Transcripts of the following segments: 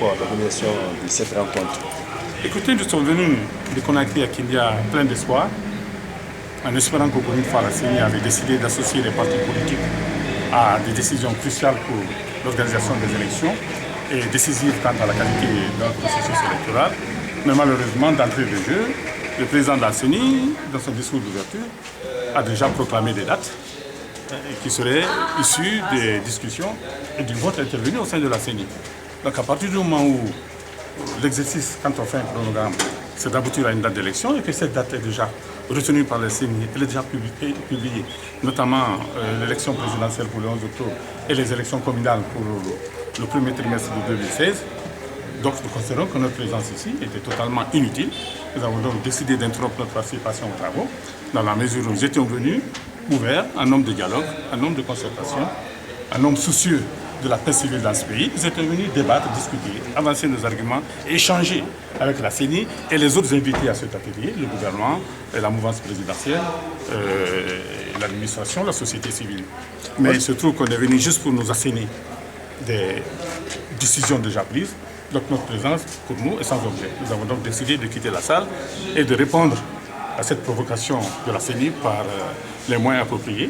L'organisation de cette rencontre. Écoutez, nous sommes venus de Conakry à Kindia plein d'espoir, en espérant qu'au bout d'une fois la CENI avait décidé d'associer les partis politiques à des décisions cruciales pour l'organisation des élections et décisives quant à la qualité de notre processus électoral. Mais malheureusement, d'entrée de jeu, le président de la CENI, dans son discours d'ouverture, a déjà proclamé des dates qui seraient issues des discussions et du vote intervenu au sein de la CENI. Donc à partir du moment où l'exercice, quand on fait un chronogramme, c'est d'aboutir à une date d'élection et que cette date est déjà retenue par la CENI, elle est déjà publiée, notamment l'élection présidentielle pour le 11 octobre et les élections communales pour le premier trimestre de 2016. Donc nous considérons que notre présence ici était totalement inutile. Nous avons donc décidé d'interrompre notre participation aux travaux dans la mesure où nous étions venus ouverts, un homme de dialogue, un homme de concertation, un homme soucieux de la paix civile dans ce pays. Nous étions venus débattre, discuter, avancer nos arguments, échanger avec la CENI et les autres invités à cet atelier, le gouvernement, la mouvance présidentielle, l'administration, la société civile. Mais il se trouve qu'on est venu juste pour nous asséner des décisions déjà prises. Donc notre présence, pour nous, est sans objet. Nous avons donc décidé de quitter la salle et de répondre à cette provocation de la CENI par les moyens appropriés.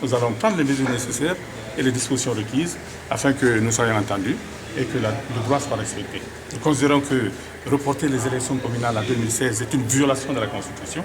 Nous allons prendre les mesures nécessaires et les dispositions requises afin que nous soyons entendus et que le droit soit respecté. Nous considérons que reporter les élections communales en 2016 est une violation de la Constitution.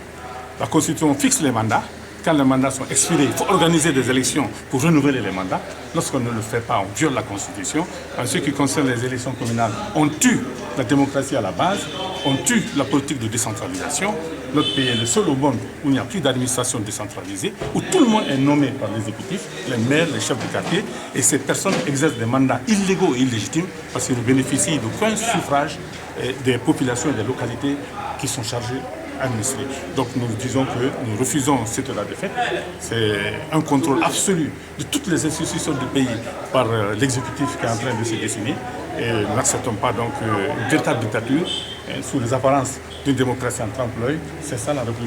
La Constitution fixe les mandats. Quand les mandats sont expirés, il faut organiser des élections pour renouveler les mandats. Lorsqu'on ne le fait pas, on viole la Constitution. En ce qui concerne les élections communales, on tue la démocratie à la base, on tue la politique de décentralisation. Notre pays est le seul au monde où il n'y a plus d'administration décentralisée, où tout le monde est nommé par l'exécutif, les maires, les chefs de quartier, et ces personnes exercent des mandats illégaux et illégitimes parce qu'ils ne bénéficient d'aucun suffrage des populations et des localités qui sont chargées administrer. Donc nous disons que nous refusons cette défaite. C'est un contrôle absolu de toutes les institutions du pays par l'exécutif qui est en train de se dessiner. Et nous n'acceptons pas donc une véritable dictature sous les apparences d'une démocratie en trompe-l'œil. C'est ça la République.